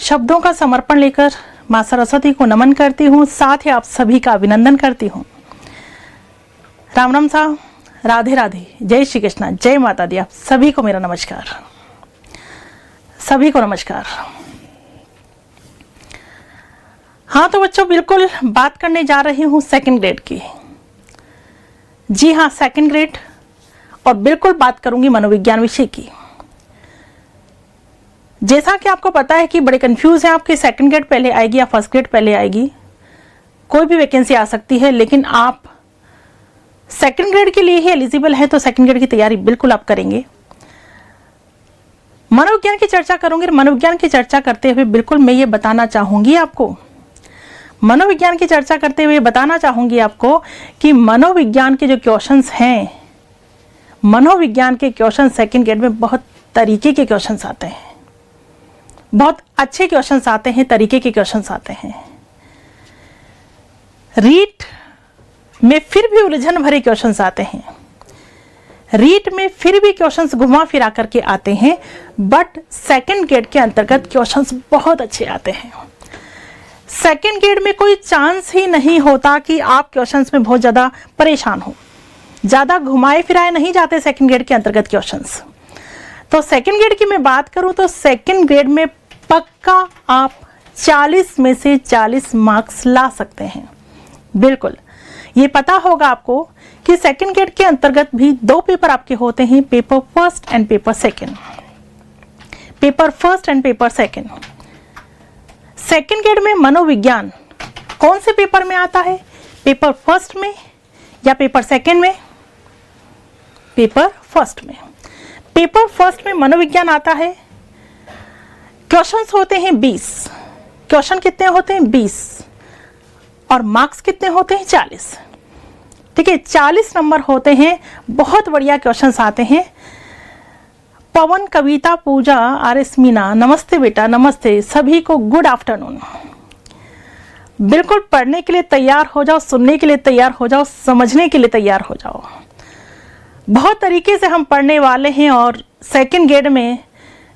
शब्दों का समर्पण लेकर मां सरस्वती को नमन करती हूँ, साथ ही आप सभी का अभिनंदन करती हूँ। राम राम साहब, राधे राधे, जय श्री कृष्णा, जय माता दी। आप सभी को मेरा नमस्कार, सभी को नमस्कार। हाँ तो बच्चों, बिल्कुल बात करने जा रही हूँ सेकंड ग्रेड की। जी हाँ, सेकंड ग्रेड, और बिल्कुल बात करूंगी मनोविज्ञान विषय की। जैसा कि आपको पता है कि बड़े कंफ्यूज हैं आपके, सेकंड ग्रेड पहले आएगी या फर्स्ट ग्रेड पहले आएगी, कोई भी वैकेंसी आ सकती है, लेकिन आप सेकंड ग्रेड के लिए ही एलिजिबल है तो सेकंड ग्रेड की तैयारी बिल्कुल आप करेंगे। मनोविज्ञान की चर्चा करूंगी। मनोविज्ञान की चर्चा करते हुए बिल्कुल मैं ये बताना चाहूंगी आपको, मनोविज्ञान की चर्चा करते हुए बताना चाहूंगी आपको कि मनोविज्ञान के जो क्वेश्चंस हैं, मनोविज्ञान के क्वेश्चन सेकंड ग्रेड में बहुत तरीके के क्वेश्चंस आते हैं, बहुत अच्छे क्वेश्चंस आते हैं, तरीके के क्वेश्चंस आते हैं। रीट में फिर भी उलझन भरे क्वेश्चंस आते हैं, रीट में फिर भी क्वेश्चंस घुमा फिरा करके आते हैं, बट सेकंड ग्रेड के अंतर्गत क्वेश्चंस बहुत अच्छे आते हैं। सेकंड ग्रेड में कोई चांस ही नहीं होता कि आप क्वेश्चंस में बहुत ज्यादा परेशान हो, ज्यादा घुमाए फिराए नहीं जाते सेकंड ग्रेड के अंतर्गत क्वेश्चंस। तो सेकंड ग्रेड की मैं बात करूं तो सेकंड ग्रेड में पक्का आप 40 में से 40 मार्क्स ला सकते हैं। बिल्कुल ये पता होगा आपको कि सेकंड ग्रेड के अंतर्गत भी 2 पेपर आपके होते हैं, paper first and paper second. Paper first and paper second. Second grade में मनोविज्ञान कौन से पेपर में आता है, पेपर फर्स्ट में या पेपर सेकंड में? पेपर फर्स्ट में। पेपर फर्स्ट में मनोविज्ञान आता है। क्वेश्चंस होते हैं 20। क्वेश्चन कितने होते हैं? 20, और मार्क्स कितने होते हैं? 40। ठीक है, 40 नंबर होते हैं। बहुत बढ़िया क्वेश्चंस आते हैं। पवन, कविता, पूजा, आर.एस. मीना, नमस्ते बेटा, नमस्ते, सभी को गुड आफ्टरनून। बिल्कुल पढ़ने के लिए तैयार हो जाओ, सुनने के लिए तैयार हो जाओ, समझने के लिए तैयार हो जाओ। बहुत तरीके से हम पढ़ने वाले हैं, और सेकंड ग्रेड में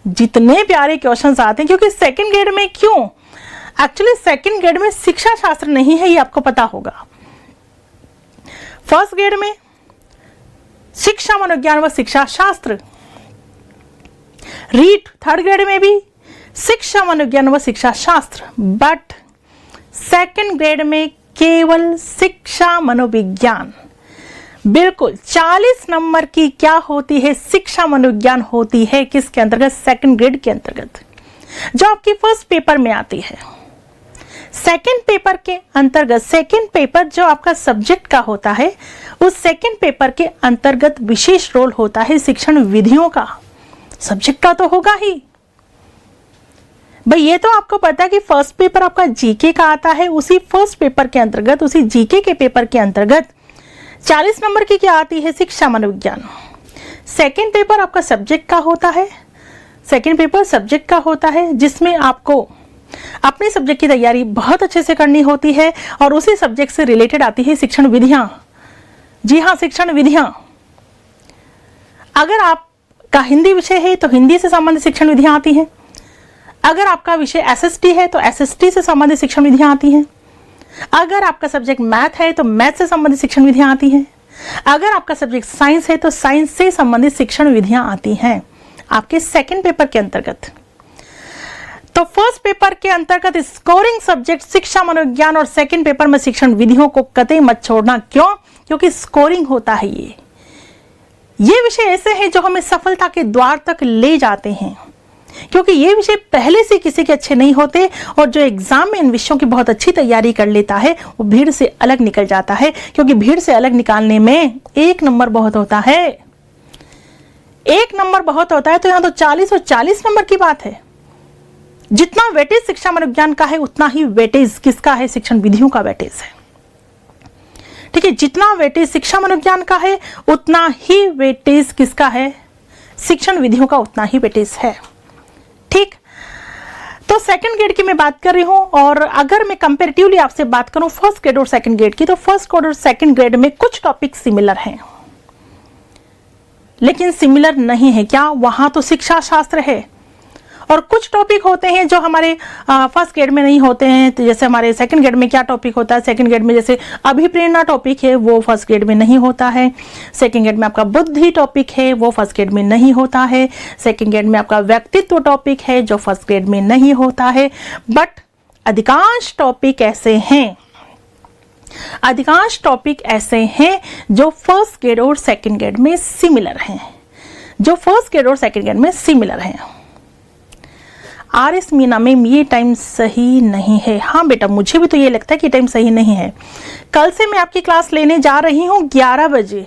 जितने प्यारे क्वेश्चंस आते हैं, क्योंकि सेकंड ग्रेड में क्यों, एक्चुअली सेकंड ग्रेड में शिक्षा शास्त्र नहीं है, ये आपको पता होगा। फर्स्ट ग्रेड में शिक्षा मनोविज्ञान व शिक्षा शास्त्र, रीट थर्ड ग्रेड में भी शिक्षा मनोविज्ञान व शिक्षा शास्त्र, बट सेकंड ग्रेड में केवल शिक्षा मनोविज्ञान। बिल्कुल 40 नंबर की क्या होती है, शिक्षा मनोविज्ञान होती है। किसके अंतर्गत? सेकंड ग्रेड के अंतर्गत, जो आपकी फर्स्ट पेपर में आती है। सेकंड पेपर के अंतर्गत, सेकंड पेपर जो आपका सब्जेक्ट का होता है, उस सेकंड पेपर के अंतर्गत विशेष रोल होता है शिक्षण विधियों का। सब्जेक्ट का तो होगा ही भाई, ये तो आपको पता है कि फर्स्ट पेपर आपका जीके का आता है। उसी फर्स्ट पेपर के अंतर्गत, उसी जीके के पेपर के अंतर्गत 40 नंबर की क्या आती है? शिक्षा मनोविज्ञान। सेकंड पेपर आपका सब्जेक्ट का होता है, सेकंड पेपर सब्जेक्ट का होता है, जिसमें आपको अपने सब्जेक्ट की तैयारी बहुत अच्छे से करनी होती है, और उसी सब्जेक्ट से रिलेटेड आती है शिक्षण विधियां। जी हाँ, शिक्षण विधियां। अगर आपका हिंदी विषय है तो हिंदी से संबंधित शिक्षण विधियां आती हैं। अगर आपका विषय एसएसटी है तो एसएसटी से संबंधित शिक्षण विधियां आती हैं। अगर आपका सब्जेक्ट मैथ है तो मैथ से संबंधित शिक्षण विधियां आती हैं। अगर आपका सब्जेक्ट साइंस है तो साइंस से संबंधित शिक्षण विधियां आती हैं आपके सेकंड पेपर के अंतर्गत। तो फर्स्ट पेपर के अंतर्गत स्कोरिंग सब्जेक्ट शिक्षा मनोविज्ञान, और सेकंड पेपर में शिक्षण विधियों को कतई मत छोड़ना। क्यों? क्योंकि स्कोरिंग होता है। ये विषय ऐसे हैं जो हमें सफलता के द्वार तक ले जाते हैं, क्योंकि ये विषय पहले से किसी के अच्छे नहीं होते, और जो एग्जाम में इन विषयों की बहुत अच्छी तैयारी कर लेता है वो भीड़ से अलग निकल जाता है। क्योंकि भीड़ से अलग निकालने में 1 नंबर बहुत होता है, 1 नंबर बहुत होता है। तो यहाँ तो 40 और 40 नंबर की बात है। जितना वेटेज शिक्षा मनोविज्ञान का है, उतना ही वेटेज किसका है? शिक्षण विधियों का वेटेज है। ठीक है, जितना वेटेज शिक्षा मनोविज्ञान का है, उतना ही वेटेज किसका है? शिक्षण विधियों का उतना ही वेटेज है। ठीक, तो सेकंड ग्रेड की मैं बात कर रही हूं, और अगर मैं कंपैरेटिवली आपसे बात करूं फर्स्ट ग्रेड और सेकंड ग्रेड की, तो फर्स्ट ग्रेड और सेकंड ग्रेड में कुछ टॉपिक सिमिलर हैं, लेकिन सिमिलर नहीं है। क्या? वहां तो शिक्षा शास्त्र है, और कुछ टॉपिक होते हैं जो हमारे फर्स्ट ग्रेड में नहीं होते हैं। तो जैसे हमारे सेकंड ग्रेड में क्या टॉपिक होता है, सेकंड ग्रेड में जैसे अभिप्रेरणा टॉपिक है वो फर्स्ट ग्रेड में नहीं होता है। सेकंड ग्रेड में आपका बुद्धि टॉपिक है वो फर्स्ट ग्रेड में नहीं होता है। सेकंड ग्रेड में आपका व्यक्तित्व टॉपिक है जो फर्स्ट ग्रेड में नहीं होता है। बट अधिकांश टॉपिक ऐसे हैं जो फर्स्ट ग्रेड और सेकंड ग्रेड में सिमिलर हैं, आर.एस. मीना मैम ये टाइम सही नहीं है। हाँ बेटा, मुझे भी तो ये लगता है कि टाइम सही नहीं है। कल से मैं आपकी क्लास लेने जा रही हूँ 11 बजे।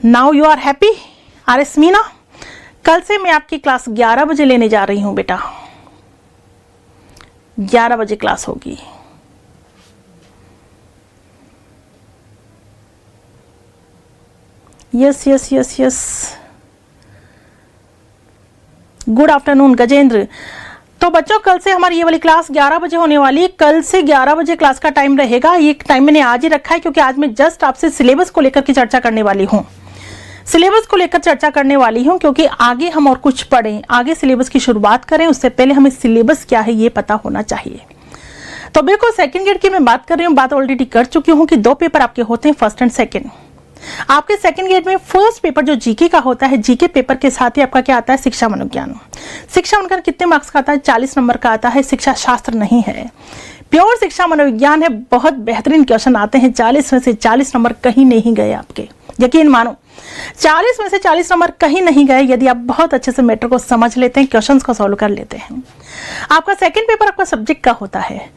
Now you are happy R S. Meena? कल से मैं आपकी क्लास 11 बजे लेने जा रही हूँ बेटा, 11 बजे क्लास होगी। Yes yes yes yes, good afternoon Gajendra. तो बच्चों कल से हमारी ये वाली क्लास 11 बजे होने वाली है। कल से 11 बजे क्लास का टाइम रहेगा। ये टाइम मैंने आज ही रखा है क्योंकि आज मैं जस्ट आपसे सिलेबस को लेकर के चर्चा करने वाली हूँ। क्योंकि आगे हम और कुछ पढ़ें, आगे सिलेबस की शुरुआत करें उससे पहले हमें सिलेबस क्या है ये पता होना चाहिए। तो बिल्कुल सेकंड ग्रेड की मैं बात कर रही हूँ, बात ऑलरेडी कर चुकी हूँ कि 2 पेपर आपके होते हैं, फर्स्ट एंड सेकंड। आपके सेकंड ग्रेड में फर्स्ट पेपर जो जीके का होता है, जीके पेपर के साथ ही आपका क्या आता है, शिक्षा मनोविज्ञान। शिक्षा मनोविज्ञान कितने मार्क्स का आता है? 40 नंबर का आता है। शिक्षा शास्त्र नहीं है, प्योर शिक्षा मनोविज्ञान है। बहुत बेहतरीन क्वेश्चन आते हैं, 40 में से 40 नंबर कहीं नहीं गए आपके, यकीन मानो 40 में से 40 नंबर कहीं नहीं गए यदि आप बहुत अच्छे से मैटर को समझ लेते हैं, क्वेश्चंस को सॉल्व कर लेते हैं। आपका सेकंड पेपर आपका सब्जेक्ट का होता है।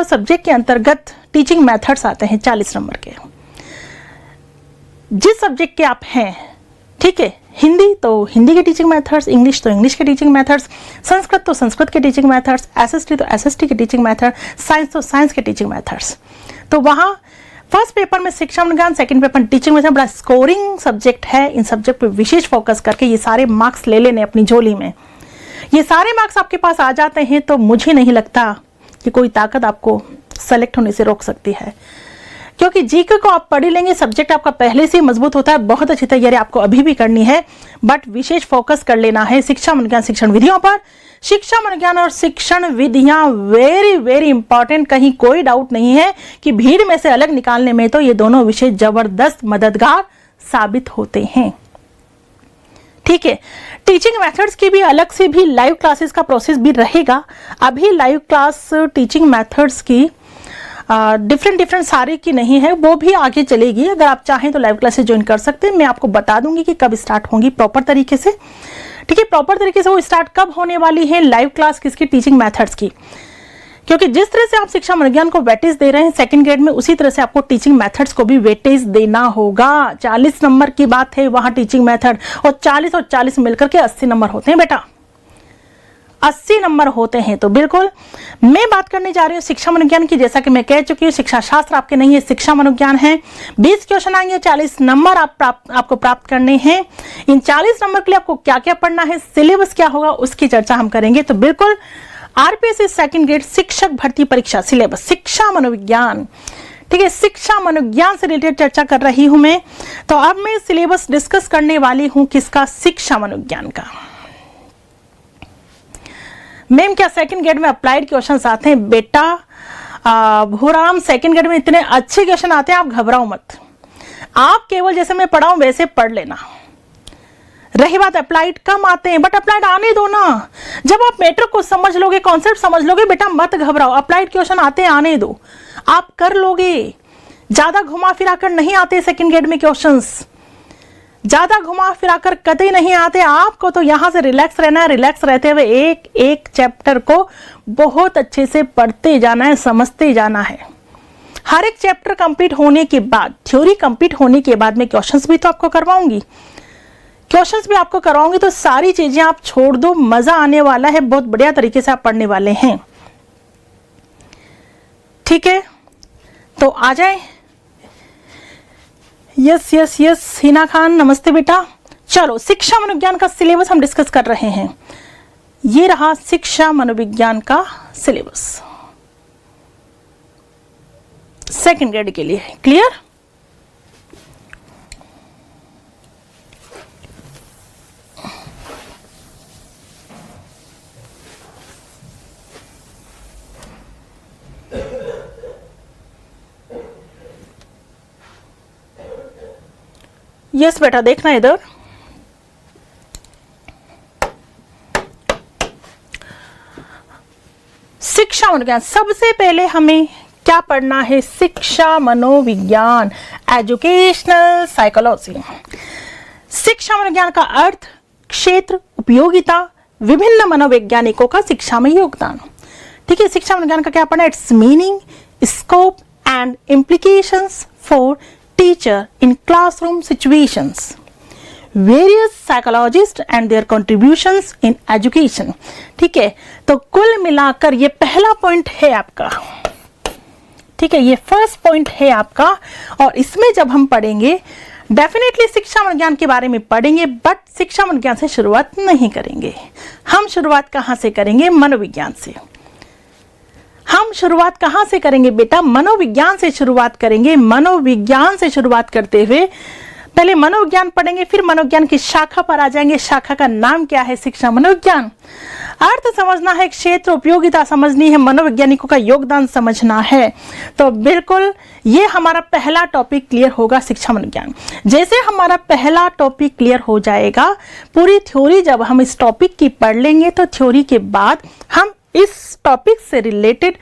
सब्जेक्ट के अंतर्गत टीचिंग मेथड्स आते हैं 40 नंबर के। जिस सब्जेक्ट के आप हैं, ठीक है, हिंदी तो हिंदी के टीचिंग मेथड्स, इंग्लिश तो इंग्लिश के टीचिंग मेथड्स, संस्कृत तो संस्कृत के टीचिंग मेथड्स, एसएसटी तो एसएसटी के टीचिंग मेथड, साइंस तो साइंस के टीचिंग मेथड्स। तो वहाँ फर्स्ट पेपर में शिक्षा मनोविज्ञान, सेकंड पेपर टीचिंग मेथड, बड़ा स्कोरिंग सब्जेक्ट है। इन सब्जेक्ट पे विशेष फोकस करके ये सारे मार्क्स ले लेने अपनी झोली में। ये सारे मार्क्स आपके पास आ जाते हैं तो मुझे नहीं लगता कि कोई ताकत आपको सेलेक्ट होने से रोक सकती है, क्योंकि जीके को आप पढ़ लेंगे। सब्जेक्ट आपका पहले से मजबूत होता है, बहुत अच्छी तैयारी आपको अभी भी करनी है, बट विशेष फोकस कर लेना है शिक्षा मनोविज्ञान शिक्षण विधियों पर। शिक्षा मनोविज्ञान और शिक्षण विधियां वेरी वेरी इंपॉर्टेंट, कहीं कोई डाउट नहीं है कि भीड़ में से अलग निकालने में तो ये दोनों विषय जबरदस्त मददगार साबित होते हैं। ठीक है, टीचिंग मेथड्स की भी अलग से भी लाइव क्लासेस का प्रोसेस भी रहेगा। अभी लाइव क्लास टीचिंग मेथड्स की डिफरेंट सारे की नहीं है, वो भी आगे चलेगी। अगर आप चाहें तो लाइव क्लासेस ज्वाइन कर सकते हैं। मैं आपको बता दूंगी कि कब स्टार्ट होंगी प्रॉपर तरीके से। ठीक है, प्रॉपर तरीके से वो स्टार्ट कब होने वाली है लाइव क्लास किसकी, टीचिंग मेथड्स की। क्योंकि जिस तरह से आप शिक्षा मनोविज्ञान को वेटेज दे रहे हैं सेकंड ग्रेड में, उसी तरह से आपको टीचिंग मेथड्स को भी वेटेज देना होगा। 40 नंबर की बात है वहां टीचिंग मेथड, और 40 मिलकर के 80 नंबर होते हैं बेटा, 80 नंबर होते हैं। तो बिल्कुल मैं बात करने जा रही हूँ शिक्षा मनोविज्ञान की। जैसा कि मैं कह चुकी हूँ, शिक्षा शास्त्र आपके नहीं है, शिक्षा मनोविज्ञान है। 20 क्वेश्चन आएंगे, 40 नंबर आपको प्राप्त करने हैं। इन 40 नंबर के लिए आपको क्या क्या पढ़ना है, सिलेबस क्या होगा, उसकी चर्चा हम करेंगे। तो बिल्कुल आरपीएससी सेकंड ग्रेड शिक्षक भर्ती परीक्षा सिलेबस शिक्षा मनोविज्ञान, ठीक है, शिक्षा मनोविज्ञान से रिलेटेड चर्चा कर रही हूं मैं। तो अब मैं सिलेबस डिस्कस करने वाली हूं किसका, शिक्षा मनोविज्ञान का। मैम क्या सेकंड ग्रेड में अप्लाइड क्वेश्चंस आते हैं? बेटा भूराम, सेकंड ग्रेड में इतने अच्छे क्वेश्चन आते हैं, आप घबराओ मत। आप केवल जैसे मैं पढ़ाऊं वैसे पढ़ लेना। रही बात अप्लाइड, कम आते हैं, बट अप्लाइड आने दो ना। जब आप मैटर को समझ लोगे, कॉन्सेप्ट समझ लोगे, बेटा मत घबराओ। अप्लाइड क्वेश्चन आते हैं, आने दो, आप कर लोगे। ज्यादा घुमा फिरा कर नहीं आते सेकंड ग्रेड में क्वेश्चंस, ज्यादा घुमा फिरा कर कतई नहीं आते। आपको तो यहां से रिलैक्स रहना है, रिलैक्स रहते हुए एक एक चैप्टर को बहुत अच्छे से पढ़ते जाना है, समझते जाना है। हर एक चैप्टर कंप्लीट होने के बाद, थ्योरी कंप्लीट होने के बाद में क्वेश्चंस भी तो आपको करवाऊंगी, तो सारी चीजें आप छोड़ दो, मजा आने वाला है, बहुत बढ़िया तरीके से आप पढ़ने वाले हैं। ठीक है, तो आ जाए। Yes yes yes, Hina Khan नमस्ते बेटा। चलो शिक्षा मनोविज्ञान का सिलेबस हम डिस्कस कर रहे हैं। ये रहा शिक्षा मनोविज्ञान का सिलेबस सेकंड ग्रेड के लिए। क्लियर? यस बेटा, देखना इधर। शिक्षा मनोविज्ञान, सबसे पहले हमें क्या पढ़ना है? शिक्षा मनोविज्ञान, एजुकेशनल साइकोलॉजी। शिक्षा मनोविज्ञान का अर्थ, क्षेत्र, उपयोगिता, विभिन्न मनोवैज्ञानिकों का शिक्षा में योगदान। ठीक है, शिक्षा मनोविज्ञान का क्या पढ़ना है? Its meaning, scope and implications for teacher in classroom situations, various psychologist and their contributions in education. ठीक है, तो कुल मिलाकर ये पहला पॉइंट है आपका। ठीक है, ये फर्स्ट पॉइंट है आपका। और इसमें जब हम पढ़ेंगे, डेफिनेटली शिक्षा मनोविज्ञान के बारे में पढ़ेंगे, बट शिक्षा मनोविज्ञान से शुरुआत नहीं करेंगे। हम शुरुआत कहां से करेंगे? मनोविज्ञान से। हम शुरुआत कहां से करेंगे बेटा? मनोविज्ञान से शुरुआत करेंगे। मनोविज्ञान से शुरुआत करते हुए पहले मनोविज्ञान पढ़ेंगे, फिर मनोविज्ञान की शाखा पर आ जाएंगे। शाखा का नाम क्या है? शिक्षा मनोविज्ञान। अर्थ समझना है, क्षेत्र, उपयोगिता समझनी है, मनोवैज्ञानिकों का योगदान समझना है। तो बिल्कुल ये हमारा पहला टॉपिक क्लियर होगा, शिक्षा मनोविज्ञान। जैसे हमारा पहला टॉपिक क्लियर हो जाएगा, पूरी थ्योरी जब हम इस टॉपिक की पढ़ लेंगे, तो थ्योरी के बाद हम इस टॉपिक से रिलेटेड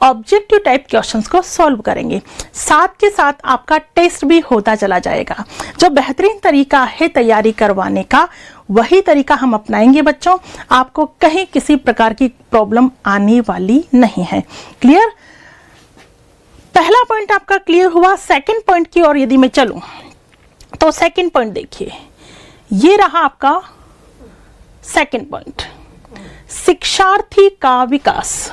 ऑब्जेक्टिव टाइप क्वेश्चंस को सॉल्व करेंगे। साथ के साथ आपका टेस्ट भी होता चला जाएगा। जो बेहतरीन तरीका है तैयारी करवाने का, वही तरीका हम अपनाएंगे बच्चों। आपको कहीं किसी प्रकार की प्रॉब्लम आने वाली नहीं है। क्लियर? पहला पॉइंट आपका क्लियर हुआ। सेकंड पॉइंट की ओर यदि मैं चलूं, तो सेकंड पॉइंट देखिए, ये रहा आपका सेकंड पॉइंट, शिक्षार्थी का विकास।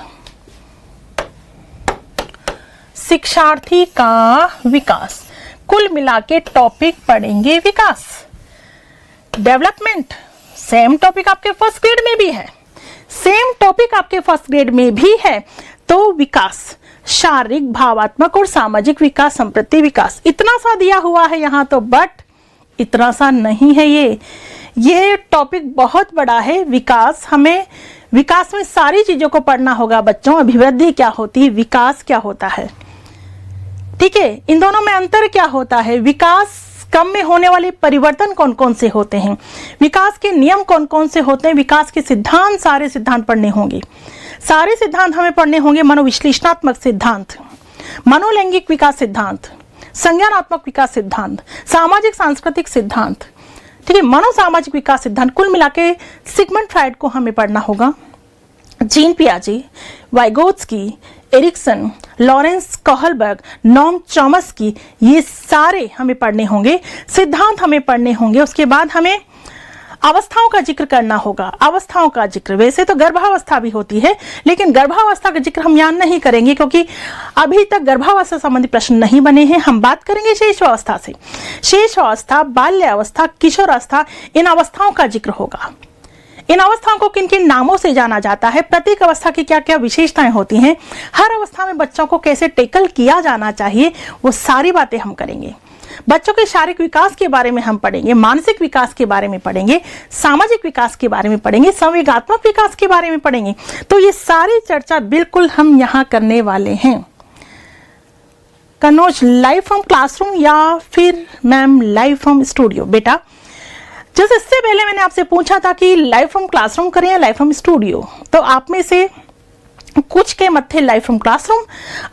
शिक्षार्थी का विकास, कुल मिला के टॉपिक पढ़ेंगे विकास, डेवलपमेंट। सेम टॉपिक आपके फर्स्ट ग्रेड में भी है, सेम टॉपिक आपके फर्स्ट ग्रेड में भी है। तो विकास, शारीरिक, भावात्मक और सामाजिक विकास, संप्रति विकास, इतना सा दिया हुआ है यहाँ तो, बट इतना सा नहीं है। ये टॉपिक बहुत बड़ा है। विकास, हमें विकास में सारी चीजों को पढ़ना होगा बच्चों। अभिवृद्धि क्या होती है, विकास क्या होता है, ठीक है, इन दोनों में अंतर क्या होता है, विकास क्रम में होने वाले परिवर्तन कौन कौन से होते हैं, विकास के नियम कौन कौन से होते हैं, विकास के सिद्धांत, सारे सिद्धांत पढ़ने होंगे। सारे सिद्धांत हमें पढ़ने होंगे। मनोविश्लेषणात्मक सिद्धांत, मनोलैंगिक विकास सिद्धांत, संज्ञानात्मक विकास सिद्धांत, सामाजिक सांस्कृतिक सिद्धांत, ठीक है, मनोसामाजिक विकास सिद्धांत। कुल मिला के सिगमंड फ्राइड को हमें पढ़ना होगा, जीन पियाजे, Vygotsky, Erikson, Lawrence Kohlberg, Noam Chomsky, ये सारे हमें पढ़ने होंगे। सिद्धांत हमें पढ़ने होंगे। उसके बाद हमें अवस्थाओं का जिक्र करना होगा। अवस्थाओं का जिक्र, वैसे तो गर्भावस्था भी होती है, लेकिन गर्भावस्था का जिक्र हम यहाँ नहीं करेंगे, क्योंकि अभी तक गर्भावस्था संबंधी प्रश्न नहीं बने हैं। हम बात करेंगे शेषावस्था से। शेषावस्था, बाल्यावस्था, किशोरावस्था, इन अवस्थाओं का जिक्र होगा। इन अवस्थाओं को किन किन नामों से जाना जाता है, प्रत्येक अवस्था की क्या क्या विशेषताएं होती हैं, हर अवस्था में बच्चों को कैसे टेकल किया जाना चाहिए, वो सारी बातें हम करेंगे। बच्चों के शारीरिक विकास के बारे में हम पढ़ेंगे, मानसिक विकास के बारे में पढ़ेंगे, सामाजिक विकास के बारे में पढ़ेंगे, संवेगात्मक विकास के बारे में पढ़ेंगे। तो ये सारी चर्चा बिल्कुल हम यहाँ करने वाले हैं। कनोज, लाइव फ्रॉम क्लासरूम या फिर मैम लाइव फ्रॉम स्टूडियो? बेटा, जैसे इससे पहले मैंने आपसे पूछा था कि लाइव फ्रॉम क्लासरूम करें या लाइव फ्रॉम स्टूडियो, तो आप में से कुछ के मत थे लाइव फ्रॉम क्लासरूम,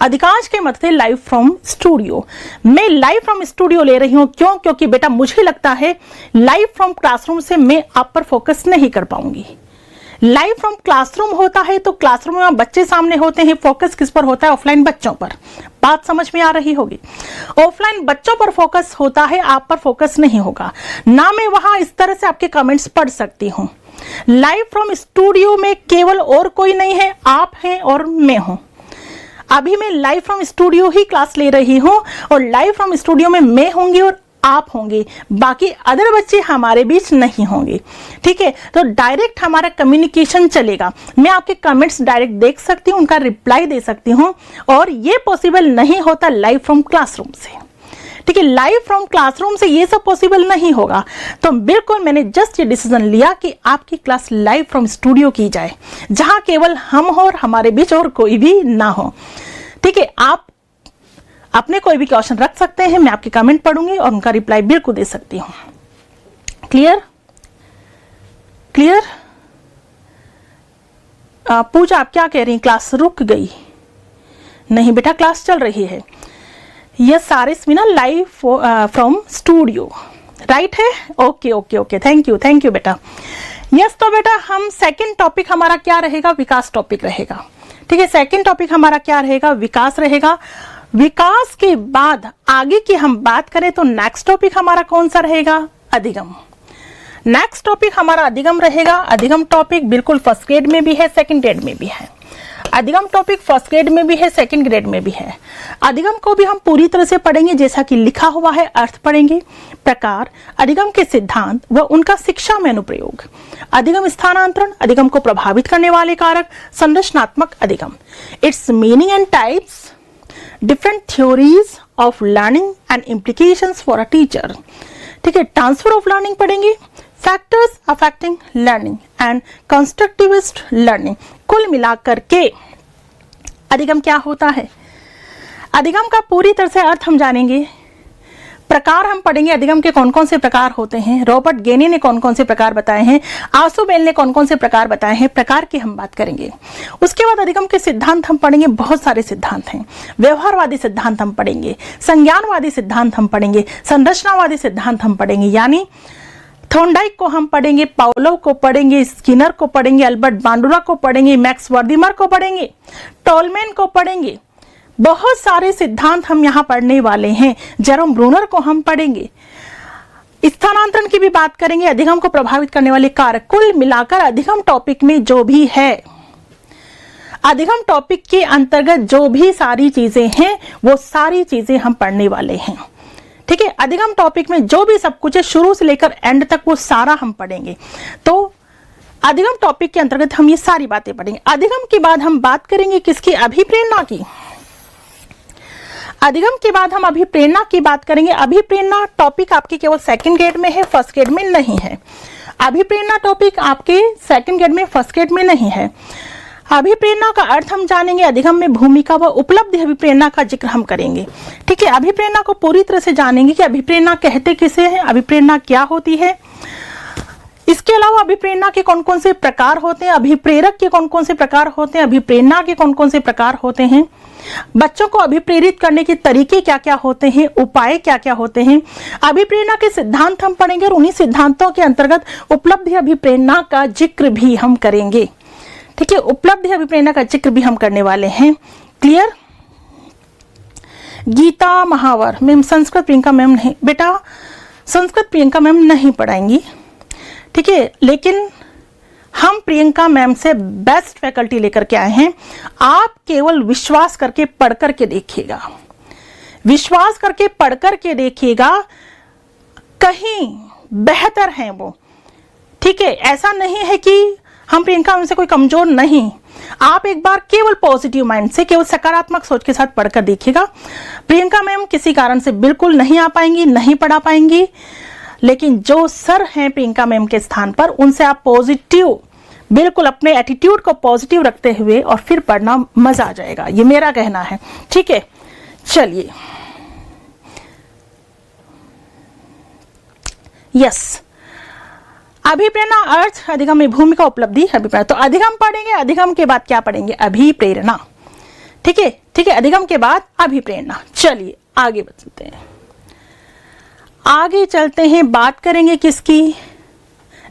अधिकांश के मत थे लाइव फ्रॉम स्टूडियो। मैं लाइव फ्रॉम स्टूडियो ले रही हूं, क्यों? क्योंकि बेटा मुझे लगता है लाइव फ्रॉम क्लासरूम से मैं आप पर फोकस नहीं कर पाऊंगी। लाइव फ्रॉम क्लासरूम होता है तो क्लासरूम में बच्चे सामने होते हैं, फोकस किस पर होता है? ऑफलाइन बच्चों पर। बात समझ में आ रही होगी। ऑफलाइन बच्चों पर फोकस होता है, आप पर फोकस नहीं होगा ना। मैं वहां इस तरह से आपके कमेंट्स पढ़ सकती हूँ। लाइव फ्रॉम स्टूडियो में केवल और कोई नहीं है, आप हैं और मैं हूं। अभी मैं live from studio he class ले रही हूं, और लाइव फ्रॉम स्टूडियो में मैं होंगी और आप होंगे, बाकी अदर बच्चे हमारे बीच नहीं होंगे। ठीक है, तो डायरेक्ट हमारा कम्युनिकेशन चलेगा। मैं आपके कमेंट्स डायरेक्ट देख सकती हूँ, उनका रिप्लाई दे सकती हूँ, और ये पॉसिबल नहीं होता लाइव फ्रॉम क्लासरूम से। ठीक है, लाइव फ्रॉम क्लासरूम से ये सब पॉसिबल नहीं होगा। तो बिल्कुल मैंने जस्ट ये डिसीजन लिया कि आपकी क्लास लाइव फ्रॉम स्टूडियो की जाए, जहां केवल हम हो और हमारे बीच और कोई भी ना हो। ठीक है, अपने कोई भी क्वेश्चन रख सकते हैं, मैं आपके कमेंट पढ़ूंगी और उनका रिप्लाई बिल्कुल दे सकती हूँ। क्लियर? क्लियर? पूजा आप क्या कह रही हैं, क्लास रुक गई? नहीं बेटा, क्लास चल रही है। यस सारिस Meena live from studio, right है? Okay okay okay, thank you बेटा। यस तो बेटा हम सेकंड टॉपिक हमारा क्या रहेगा, विकास टॉपिक रहेगा। ठीक है, सेकंड टॉपिक हमारा क्या रहेगा, विकास रहेगा। विकास के बाद आगे की हम बात करें तो नेक्स्ट टॉपिक हमारा कौन सा रहेगा, अधिगम। नेक्स्ट टॉपिक हमारा अधिगम रहेगा। अधिगम टॉपिक बिल्कुल फर्स्ट ग्रेड में भी है, सेकंड ग्रेड में भी है। अधिगम टॉपिक फर्स्ट ग्रेड में भी है, सेकंड ग्रेड में भी है। अधिगम को भी हम पूरी तरह से पढ़ेंगे जैसा कि लिखा हुआ है, अर्थ पढ़ेंगे, प्रकार, अधिगम के सिद्धांत व उनका शिक्षा में अनुप्रयोग, अधिगम स्थानांतरण, अधिगम को प्रभावित करने वाले कारक, संरचनात्मक अधिगम, it's meaning and types, different theories of learning and implications for a teacher. ठीक है, ट्रांसफर ऑफ लर्निंग पढ़ेंगे, factors affecting learning and constructivist learning. कुल मिलाकर के अधिगम क्या होता है, अधिगम का पूरी तरह से अर्थ हम जानेंगे। प्रकार हम पढ़ेंगे, अधिगम के कौन कौन से प्रकार होते हैं, रॉबर्ट गेनी ने कौन कौन से प्रकार बताए हैं, आसुबेल ने कौन कौन से प्रकार बताए हैं, प्रकार की हम बात करेंगे। उसके बाद अधिगम के सिद्धांत हम पढ़ेंगे, बहुत सारे सिद्धांत हैं। व्यवहारवादी सिद्धांत हम पढ़ेंगे, संज्ञानवादी सिद्धांत हम पढ़ेंगे, संरचनावादी सिद्धांत हम पढ़ेंगे, यानी थॉर्नडाइक को हम पढ़ेंगे, पावलोव को पढ़ेंगे, स्किनर को पढ़ेंगे, अल्बर्ट बांडुरा को पढ़ेंगे, मैक्स वर्दिमर को पढ़ेंगे, टोलमैन को पढ़ेंगे। बहुत सारे सिद्धांत हम यहाँ पढ़ने वाले हैं। जेरोम ब्रूनर को हम पढ़ेंगे, स्थानांतरण की भी बात करेंगे, अधिगम को प्रभावित करने वाले कारक। कुल मिलाकर अधिगम टॉपिक में जो भी है, अधिगम टॉपिक के अंतर्गत जो भी सारी चीजें हैं वो सारी चीजें हम पढ़ने वाले हैं। ठीक है, अधिगम टॉपिक में जो भी सब कुछ है शुरू से लेकर एंड तक वो सारा हम पढ़ेंगे। तो अधिगम टॉपिक के अंतर्गत हम ये सारी बातें पढ़ेंगे। अधिगम के बाद हम बात करेंगे किसकी, अभिप्रेरणा की। अधिगम के बाद हम अभिप्रेरणा की बात करेंगे। अभिप्रेरणा टॉपिक आपके केवल सेकंड ग्रेड में है, फर्स्ट ग्रेड में नहीं है। अभिप्रेरणा टॉपिक आपके सेकंड ग्रेड में, फर्स्ट ग्रेड में नहीं है। अभिप्रेरणा का अर्थ हम जानेंगे, अधिगम में भूमिका व उपलब्धि अभिप्रेरणा का जिक्र हम करेंगे। ठीक है, अभिप्रेरणा को पूरी तरह से जानेंगे कि अभिप्रेरणा कहते किसे हैं, अभिप्रेरणा क्या होती है। इसके अलावा अभिप्रेरणा के कौन कौन से प्रकार होते हैं, अभिप्रेरक के कौन कौन से प्रकार होते हैं, अभिप्रेरणा के कौन कौन से प्रकार होते हैं, बच्चों को अभिप्रेरित करने के तरीके क्या क्या होते हैं, उपाय क्या क्या होते हैं। अभिप्रेरणा के सिद्धांत हम पढ़ेंगे और उन्हीं सिद्धांतों के अंतर्गत उपलब्धि अभिप्रेरणा का जिक्र भी हम करेंगे। ठीक है, उपलब्धि अभिप्रेरणा का जिक्र भी हम करने वाले हैं। क्लियर? गीता महावर मैम, संस्कृत प्रियंका मैम नहीं बेटा, संस्कृत प्रियंका मैम नहीं पढ़ाएंगी। ठीक है, लेकिन हम प्रियंका मैम से बेस्ट फैकल्टी लेकर के आए हैं। आप केवल विश्वास करके पढ़ करके देखिएगा, विश्वास करके पढ़ करके देखिएगा, कहीं बेहतर है वो। ठीक है, ऐसा नहीं है कि हम प्रियंका मैम से कोई कमजोर नहीं। आप एक बार केवल पॉजिटिव माइंड से, केवल सकारात्मक सोच के साथ पढ़कर देखिएगा। प्रियंका मैम किसी कारण से बिल्कुल नहीं आ पाएंगी, नहीं पढ़ा पाएंगी, लेकिन जो सर हैं प्रियंका मैम के स्थान पर, उनसे आप पॉजिटिव, बिल्कुल अपने एटीट्यूड को पॉजिटिव रखते हुए और फिर पढ़ना, मजा आ जाएगा, ये मेरा कहना है। ठीक है, चलिए। यस, अभिप्रेरणा अर्थ, अधिगम में भूमिका, उपलब्धि, अभिप्रेरणा। तो अधिगम पढ़ेंगे, अधिगम के बाद क्या पढ़ेंगे, अभिप्रेरणा। ठीक है, ठीक है, अधिगम के बाद अभिप्रेरणा। चलिए आगे बढ़ते हैं, आगे चलते हैं, बात करेंगे किसकी,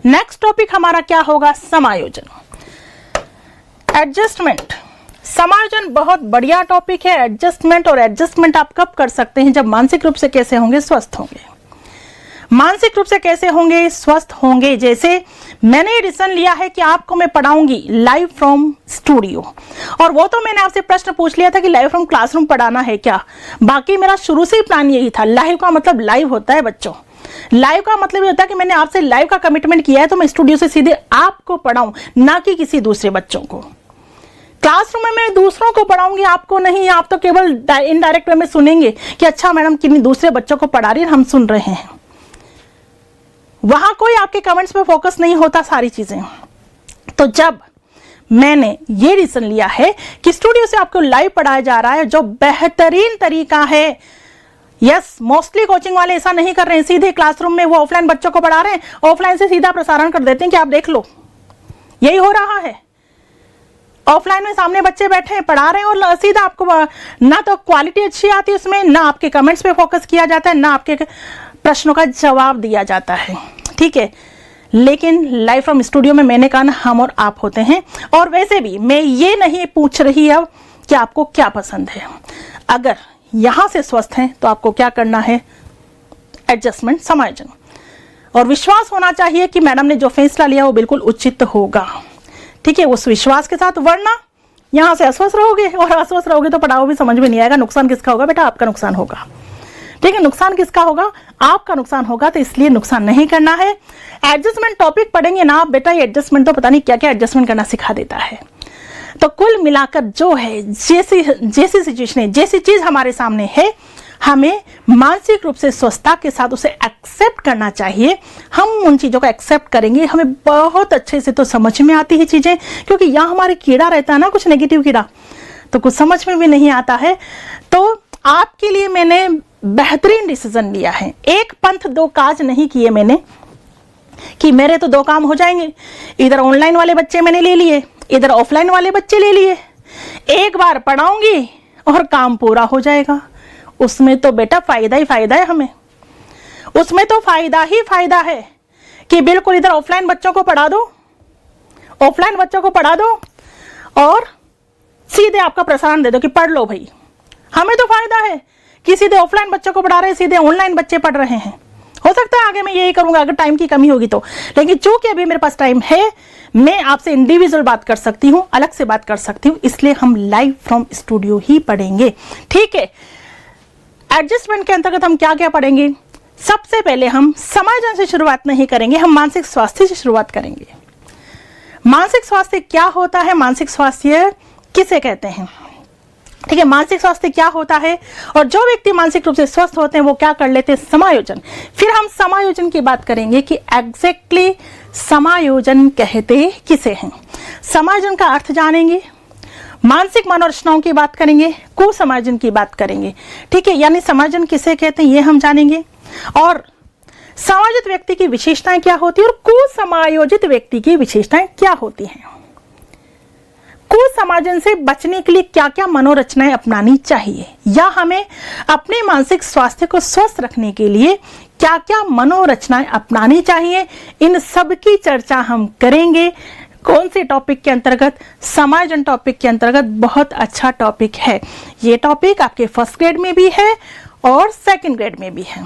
नेक्स्ट टॉपिक हमारा क्या होगा, समायोजन, एडजस्टमेंट। समायोजन बहुत बढ़िया टॉपिक है। एडजस्टमेंट, और एडजस्टमेंट आप कब कर सकते हैं, जब मानसिक रूप से कैसे होंगे, स्वस्थ होंगे। मानसिक रूप से कैसे होंगे, स्वस्थ होंगे। जैसे मैंने डिसीजन लिया है कि आपको मैं पढ़ाऊंगी लाइव फ्रॉम स्टूडियो, और वो तो मैंने आपसे प्रश्न पूछ लिया था कि लाइव फ्रॉम क्लासरूम पढ़ाना है क्या। बाकी मेरा शुरू से ही प्लान यही था। लाइव का मतलब लाइव होता है बच्चों, लाइव का मतलब ये होता है कि मैंने आपसे लाइव का कमिटमेंट किया है, तो मैं स्टूडियो से सीधे आपको पढ़ाऊं, ना कि किसी दूसरे बच्चों को। क्लासरूम में मैं दूसरों को पढ़ाऊंगी, आपको नहीं। आप तो केवल इनडायरेक्ट वे में सुनेंगे कि अच्छा मैडम किन्हीं दूसरे बच्चों को पढ़ा रही है, हम सुन रहे हैं। वहां कोई आपके कमेंट्स पे फोकस नहीं होता, सारी चीजें। तो जब मैंने ये रीजन लिया है कि स्टूडियो से आपको लाइव पढ़ाया जा रहा है, जो बेहतरीन तरीका है। यस, मोस्टली कोचिंग वाले ऐसा नहीं कर रहे हैं, सीधे क्लासरूम में वो ऑफलाइन बच्चों को पढ़ा रहे हैं, ऑफलाइन से सीधा प्रसारण कर देते हैं कि आप देख लो। यही हो रहा है, ऑफलाइन में सामने बच्चे बैठे हैं, पढ़ा रहे हैं और सीधा आपको ना तो क्वालिटी अच्छी आती है उसमें, ना आपके कमेंट्स पे फोकस किया जाता है, ना आपके प्रश्नों का जवाब दिया जाता है। ठीक है, लेकिन लाइव फ्रॉम स्टूडियो में मैंने कहा ना, हम और आप होते हैं। और वैसे भी मैं ये नहीं पूछ रही अब कि आपको क्या पसंद है। अगर यहां से स्वस्थ हैं तो आपको क्या करना है, एडजस्टमेंट, समायोजन, और विश्वास होना चाहिए कि मैडम ने जो फैसला लिया वो बिल्कुल उचित होगा। ठीक है, उस विश्वास के साथ, वरना यहां से अस्वस्थ रहोगे, और अस्वस्थ रहोगे तो पढ़ाओ भी समझ में नहीं आएगा। नुकसान किसका होगा बेटा, आपका नुकसान होगा। ठीक है, नुकसान किसका होगा, आपका नुकसान होगा, तो इसलिए नुकसान नहीं करना है। एडजस्टमेंट टॉपिक पढ़ेंगे ना आप बेटा, ये एडजस्टमेंट तो पता नहीं क्या क्या एडजस्टमेंट करना सिखा देता है। तो कुल मिलाकर जो है, जैसी सिचुएशन, जैसी चीज हमारे सामने है, हमें मानसिक रूप से स्वस्थता के साथ उसे एक्सेप्ट करना चाहिए। हम उन चीज़ों को एक्सेप्ट करेंगे, हमें बहुत अच्छे से तो समझ में आती है चीज़ें, क्योंकि यहाँ हमारे कीड़ा रहता है ना, कुछ नेगेटिव कीड़ा, तो कुछ समझ में भी नहीं आता है। तो आपके लिए मैंने बेहतरीन डिसीजन लिया है। एक पंथ दो काज नहीं किए मैंने कि मेरे तो दो काम हो जाएंगे, इधर ऑनलाइन वाले बच्चे मैंने ले लिए, इधर ऑफलाइन वाले बच्चे ले लिए। एक बार पढ़ाऊंगी और काम पूरा हो जाएगा। उसमें तो बेटा फायदा ही फायदा है, हमें उसमें तो फायदा ही फायदा है कि बिल्कुल इधर ऑफलाइन बच्चों को पढ़ा दो, ऑफलाइन बच्चों को पढ़ा दो और सीधे आपका प्रसारण दे दो कि पढ़ लो भाई। हमें तो फायदा है कि सीधे ऑफलाइन बच्चों को पढ़ा रहे हैं, सीधे ऑनलाइन बच्चे पढ़ रहे हैं। हो सकता है आगे मैं यही करूंगा अगर टाइम की कमी होगी तो, लेकिन चूंकि अभी मेरे पास टाइम है, मैं आपसे इंडिविजुअल बात कर सकती हूँ, अलग से बात कर सकती हूँ, इसलिए हम लाइव फ्रॉम स्टूडियो ही पढ़ेंगे। ठीक है, एडजस्टमेंट के अंतर्गत हम क्या क्या पढ़ेंगे। सबसे पहले हम समायोजन से शुरुआत नहीं करेंगे, हम मानसिक स्वास्थ्य से शुरुआत करेंगे। मानसिक स्वास्थ्य क्या होता है, मानसिक स्वास्थ्य किसे कहते हैं। ठीक है, मानसिक स्वास्थ्य क्या होता है और जो व्यक्ति मानसिक रूप से स्वस्थ होते हैं वो क्या कर लेते हैं, समायोजन। फिर हम समायोजन की बात करेंगे कि एग्जैक्टली समायोजन कहते किसे हैं। समायोजन का अर्थ जानेंगे, मानसिक मनोरचनाओं की बात करेंगे, कुसमायोजन की बात करेंगे। ठीक है, यानी समायोजन किसे कहते हैं ये हम जानेंगे, और समायोजित व्यक्ति की विशेषताएं क्या होती है और कुसमायोजित व्यक्ति की विशेषताएं क्या होती हैं। कुसमायोजन से बचने के लिए क्या क्या मनोरचनाएं अपनानी चाहिए, या हमें अपने मानसिक स्वास्थ्य को स्वस्थ रखने के लिए क्या क्या मनोरचनाएं अपनानी चाहिए, इन सब की चर्चा हम करेंगे। कौन से टॉपिक के अंतर्गत, समायोजन टॉपिक के अंतर्गत। बहुत अच्छा टॉपिक है ये, टॉपिक आपके फर्स्ट ग्रेड में भी है और सेकंड ग्रेड में भी है।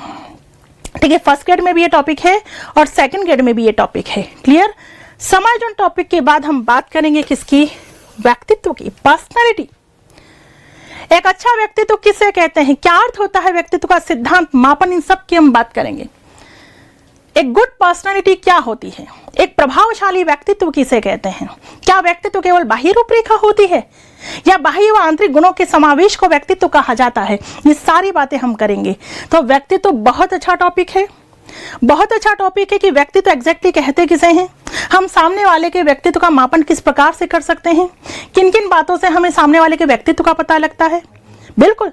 ठीक है, फर्स्ट ग्रेड में भी ये टॉपिक है और सेकंड ग्रेड में भी ये टॉपिक है। क्लियर। समायोजन टॉपिक के बाद हम बात करेंगे किसकी, व्यक्तित्व की, पर्सनैलिटी। एक अच्छा व्यक्तित्व किसे कहते हैं, क्या अर्थ होता है व्यक्तित्व का, सिद्धांत, मापन, इन सब की हम बात करेंगे। एक गुड पर्सनालिटी क्या होती है, एक प्रभावशाली व्यक्तित्व किसे कहते हैं, क्या व्यक्तित्व केवल बाह्य रूपरेखा होती है या बाह्य व आंतरिक गुणों के समावेश को व्यक्तित्व कहा जाता है, ये सारी बातें हम करेंगे। तो व्यक्तित्व बहुत अच्छा टॉपिक है, बहुत अच्छा टॉपिक है कि व्यक्तित्व एग्जैक्टली कहते किसे हैं, हम सामने वाले के व्यक्तित्व का मापन किस प्रकार से कर सकते हैं, किन किन बातों से हमें सामने वाले के व्यक्तित्व का पता लगता है। बिल्कुल,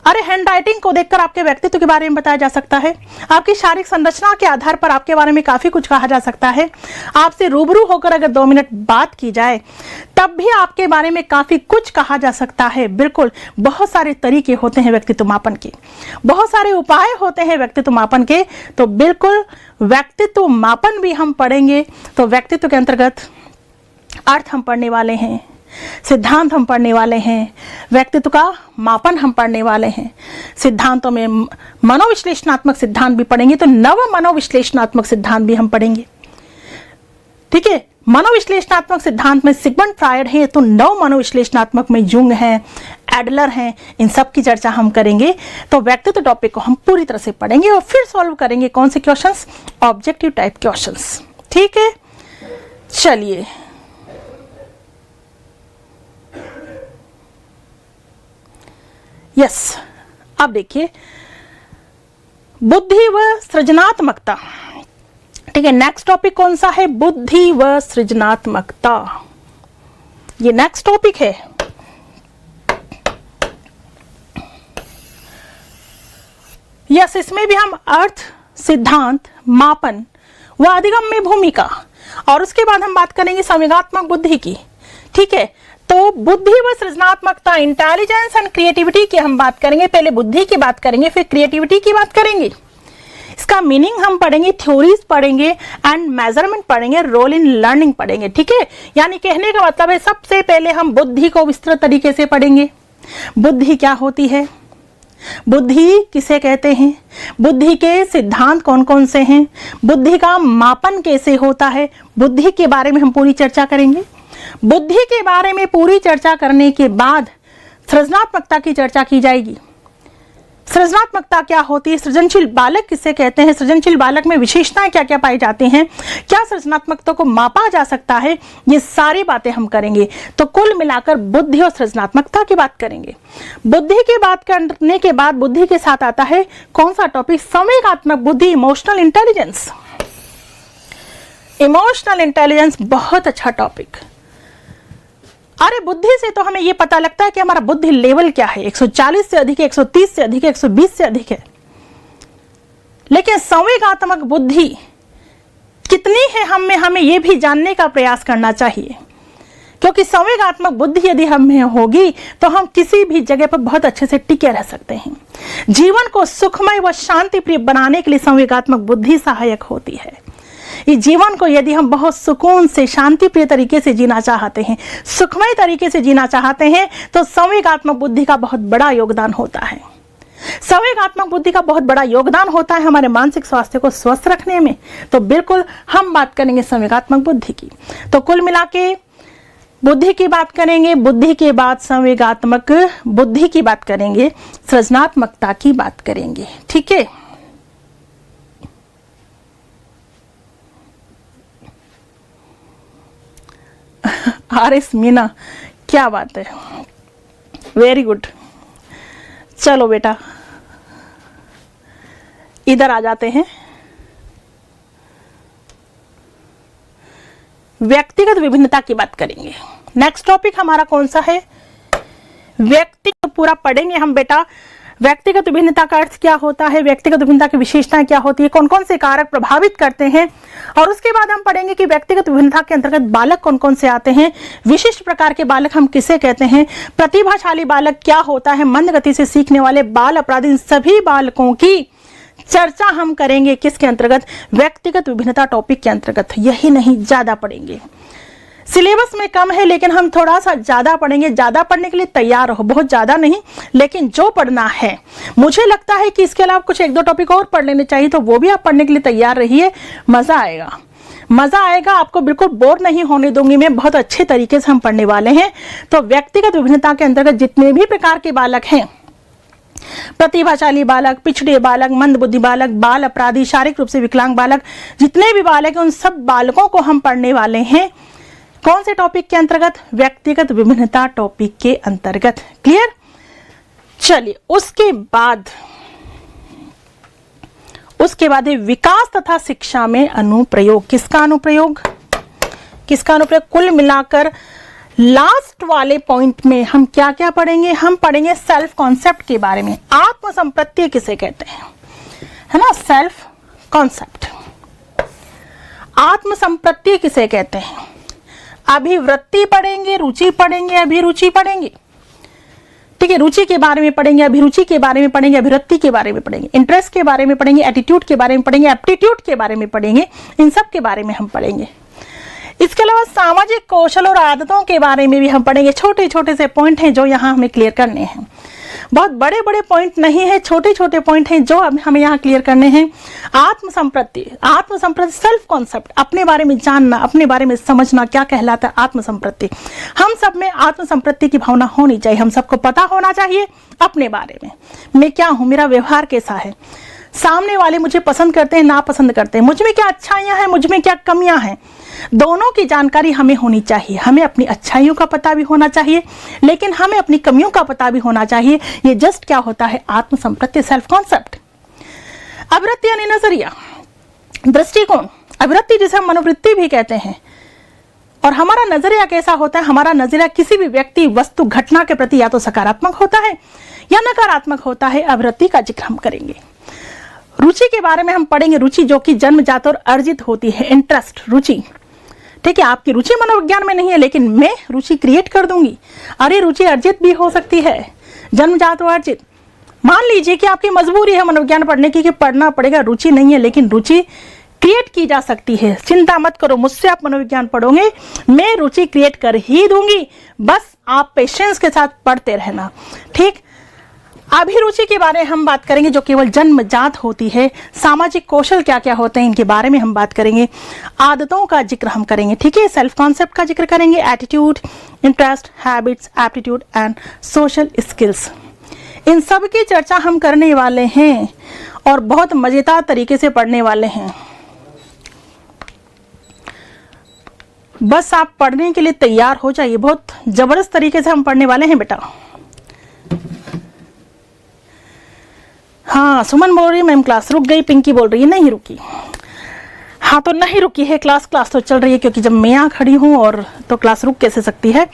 अरे हैंड राइटिंग को देखकर आपके व्यक्तित्व के बारे में बताया जा सकता है, आपकी शारीरिक संरचना के आधार पर आपके बारे में काफी कुछ कहा जा सकता है, आपसे रूबरू होकर अगर 2 मिनट बात की जाए तब भी आपके बारे में काफी कुछ कहा जा सकता है। बिल्कुल, बहुत सारे तरीके होते हैं व्यक्तित्व मापन के, बहुत सारे उपाय होते हैं व्यक्तित्व मापन के। तो बिल्कुल व्यक्तित्व मापन भी हम पढ़ेंगे। तो व्यक्तित्व के अंतर्गत अर्थ हम पढ़ने वाले हैं, सिद्धांत हम पढ़ने वाले हैं, व्यक्तित्व का मापन हम पढ़ने वाले हैं। सिद्धांतों में मनोविश्लेषणात्मक सिद्धांत भी पढ़ेंगे, तो नव मनोविश्लेषणात्मक सिद्धांत भी हम पढ़ेंगे। ठीक है, मनोविश्लेषणात्मक सिद्धांत में सिगमंड फ्रायड है, तो नव मनोविश्लेषणात्मक में जुंग है, एडलर हैं, इन सब की चर्चा हम करेंगे। तो व्यक्तित्व टॉपिक को हम पूरी तरह से पढ़ेंगे और फिर सॉल्व करेंगे कौन से क्वेश्चंस, ऑब्जेक्टिव टाइप क्वेश्चंस। ठीक है, चलिए यस, अब देखिए बुद्धि व सृजनात्मकता। ठीक है, नेक्स्ट टॉपिक कौन सा है, बुद्धि व सृजनात्मकता। ये नेक्स्ट टॉपिक है। यस, इसमें भी हम अर्थ, सिद्धांत, मापन व अधिगम में भूमिका, और उसके बाद हम बात करेंगे संवेगात्मक बुद्धि की। ठीक है, तो बुद्धि व सृजनात्मकता, इंटेलिजेंस एंड क्रिएटिविटी की हम बात करेंगे। पहले बुद्धि की बात करेंगे, फिर क्रिएटिविटी की बात करेंगे। इसका मीनिंग हम पढ़ेंगे, थ्योरीज पढ़ेंगे एंड मेजरमेंट पढ़ेंगे, रोल इन लर्निंग पढ़ेंगे। ठीक है, यानी कहने का मतलब है सबसे पहले हम बुद्धि को विस्तृत तरीके से पढ़ेंगे। बुद्धि क्या होती है, बुद्धि किसे कहते हैं, बुद्धि के सिद्धांत कौन कौन से हैं, बुद्धि का मापन कैसे होता है, बुद्धि के बारे में हम पूरी चर्चा करेंगे। बुद्धि के बारे में पूरी चर्चा करने के बाद सृजनात्मकता की चर्चा की जाएगी। सृजनात्मकता क्या होती है, सृजनशील बालक किसे कहते हैं, सृजनशील बालक में विशेषताएं क्या क्या पाई जाती हैं, क्या सृजनात्मकता को मापा जा सकता है, ये सारी बातें हम करेंगे। तो कुल मिलाकर बुद्धि और सृजनात्मकता की बात करेंगे। बुद्धि की बात करने के बाद बुद्धि के साथ आता है कौन सा टॉपिक, संवेगात्मक बुद्धि, इमोशनल इंटेलिजेंस। इमोशनल इंटेलिजेंस बहुत अच्छा टॉपिक। अरे बुद्धि से तो हमें यह पता लगता है कि हमारा बुद्धि लेवल क्या है, 140 से अधिक है, 130 से अधिक है, 120 से अधिक है। लेकिन संवेगात्मक बुद्धि कितनी है हमें यह भी जानने का प्रयास करना चाहिए, क्योंकि संवेगात्मक बुद्धि यदि हमें होगी तो हम किसी भी जगह पर बहुत अच्छे से टिके रह सकते हैं। जीवन को सुखमय व शांतिप्रिय बनाने के लिए संवेगात्मक बुद्धि सहायक होती है। इस जीवन को यदि हम बहुत सुकून से, शांतिप्रिय तरीके से जीना चाहते हैं, सुखमय तरीके से जीना चाहते हैं, तो संवेगात्मक बुद्धि का बहुत बड़ा योगदान होता है। संवेगात्मक बुद्धि का बहुत बड़ा योगदान होता है हमारे मानसिक स्वास्थ्य को स्वस्थ रखने में। तो बिल्कुल हम बात करेंगे संवेगात्मक बुद्धि की। तो कुल मिला के बुद्धि की बात करेंगे, बुद्धि के बाद संवेगात्मक बुद्धि की बात करेंगे, सृजनात्मकता की बात करेंगे। ठीक है, आरएस मीना, क्या बात है, वेरी गुड। चलो बेटा इधर आ जाते हैं। व्यक्तिगत विभिन्नता की बात करेंगे। नेक्स्ट टॉपिक हमारा कौन सा है, व्यक्तिगत। पूरा पढ़ेंगे हम बेटा। व्यक्तिगत विभिन्नता का अर्थ क्या होता है, व्यक्तिगत विभिन्नता की विशेषताएं क्या होती है, कौन कौन से कारक प्रभावित करते हैं, और उसके बाद हम पढ़ेंगे कि व्यक्तिगत विभिन्नता के अंतर्गत बालक कौन कौन से आते हैं, विशिष्ट प्रकार के बालक हम किसे कहते हैं, प्रतिभाशाली बालक क्या होता है, मंद गति से सीखने वाले बाल अपराधी, इन सभी बालकों की चर्चा हम करेंगे किसके अंतर्गत, व्यक्तिगत विभिन्नता टॉपिक के अंतर्गत। यही नहीं, ज्यादा पढ़ेंगे। सिलेबस में कम है लेकिन हम थोड़ा सा ज्यादा पढ़ेंगे। ज्यादा पढ़ने के लिए तैयार रहो, बहुत ज्यादा नहीं, लेकिन जो पढ़ना है। मुझे लगता है कि इसके अलावा कुछ एक दो टॉपिक और पढ़ लेने चाहिए, तो वो भी आप पढ़ने के लिए तैयार रहिए। मजा आएगा, मजा आएगा, आपको बिल्कुल बोर नहीं होने दूंगी मैं। बहुत अच्छे तरीके से हम पढ़ने वाले हैं। तो व्यक्तिगत विभिन्नता के अंतर्गत जितने भी प्रकार के बालक हैं, प्रतिभाशाली बालक, पिछड़े बालक, मंद बुद्धि बालक, बाल अपराधी, शारीरिक रूप से विकलांग बालक, जितने भी बालक हैं उन सब बालकों को हम पढ़ने वाले हैं। कौन से टॉपिक के अंतर्गत, व्यक्तिगत विभिन्नता टॉपिक के अंतर्गत। क्लियर। चलिए उसके बाद है विकास तथा शिक्षा में अनुप्रयोग। किसका अनुप्रयोग, किसका अनुप्रयोग। कुल मिलाकर लास्ट वाले पॉइंट में हम क्या क्या पढ़ेंगे, हम पढ़ेंगे सेल्फ कॉन्सेप्ट के बारे में। आत्मसंप्रत्यय किसे कहते हैं, है ना, सेल्फ कॉन्सेप्ट। आत्मसंप्रत्यय किसे कहते हैं। अभिवृत्ति पढ़ेंगे, रुचि पढ़ेंगे, अभिरुचि पढ़ेंगे। ठीक है, रुचि के बारे में पढ़ेंगे, अभिरुचि के बारे में पढ़ेंगे, अभिवृत्ति के बारे में पढ़ेंगे, इंटरेस्ट के बारे में पढ़ेंगे, एटीट्यूड के बारे में पढ़ेंगे, एप्टीट्यूड के बारे में पढ़ेंगे। इन सब के बारे में हम पढ़ेंगे। इसके अलावा सामाजिक कौशल और आदतों के बारे में भी हम पढ़ेंगे। छोटे छोटे से पॉइंट हैं जो यहाँ हमें क्लियर करने हैं। बहुत बड़े बड़े पॉइंट नहीं है, छोटे छोटे पॉइंट हैं जो हमें यहाँ क्लियर करने हैं। आत्मसंप्रत्यय, आत्मसंप्रत्यय सेल्फ कॉन्सेप्ट, अपने बारे में जानना, अपने बारे में समझना, क्या कहलाता है आत्मसंप्रत्यय। हम सब में आत्मसंप्रत्यय की भावना होनी चाहिए। हम सबको पता होना चाहिए अपने बारे में, मैं क्या हूँ, मेरा व्यवहार कैसा है, सामने वाले मुझे पसंद करते हैं, नापसंद करते हैं, मुझ में क्या अच्छाइयाँ हैं, मुझ में क्या कमियां हैं, दोनों की जानकारी हमें होनी चाहिए। हमें अपनी अच्छाइयों का पता भी होना चाहिए, लेकिन हमें अपनी कमियों का पता भी होना चाहिए। ये जस्ट क्या होता है, आत्मसंप्रत्यय, सेल्फ कॉन्सेप्ट। अभिवृत्ति यानी नजरिया, दृष्टिकोण। अभिवृत्ति जिसे हम मनोवृत्ति भी कहते हैं, और हमारा नजरिया कैसा होता है? हमारा नजरिया किसी भी व्यक्ति, वस्तु, घटना के प्रति या तो सकारात्मक होता है या नकारात्मक होता है। अब रुचि का जिक्र हम करेंगे। रुचि के बारे में हम पढ़ेंगे। रुचि जो कि जन्मजात और अर्जित होती है। इंटरेस्ट, रुचि, ठीक है। आपकी रुचि मनोविज्ञान में नहीं है, लेकिन मैं रुचि क्रिएट कर दूंगी। अरे रुचि अर्जित भी हो सकती है, जन्मजात और अर्जित। मान लीजिए कि आपकी मजबूरी है मनोविज्ञान पढ़ने की, कि पढ़ना पड़ेगा, रुचि नहीं है, लेकिन रुचि क्रिएट की जा सकती है। चिंता मत करो, मुझसे आप मनोविज्ञान पढ़ोगे, मैं रुचि क्रिएट कर ही दूंगी, बस आप पेशेंस के साथ पढ़ते रहना, ठीक। अभिरुचि के बारे में हम बात करेंगे, जो केवल जन्मजात होती है। सामाजिक कौशल क्या क्या होते हैं, इनके बारे में हम बात करेंगे। आदतों का जिक्र हम करेंगे, ठीक है। सेल्फ कॉन्सेप्ट का जिक्र करेंगे। Attitude, interest, habits, aptitude and social skills, इन सब की चर्चा हम करने वाले हैं और बहुत मजेदार तरीके से पढ़ने वाले हैं। बस आप पढ़ने के लिए तैयार हो जाइए। बहुत जबरदस्त तरीके से हम पढ़ने वाले हैं बेटा। हाँ, सुमन बोल रही है मैम क्लास रुक गई। पिंकी बोल रही है नहीं रुकी। हाँ, तो नहीं रुकी है क्लास तो चल रही है, क्योंकि जब मैं यहाँ खड़ी हूँ और तो क्लास रुक कैसे सकती है।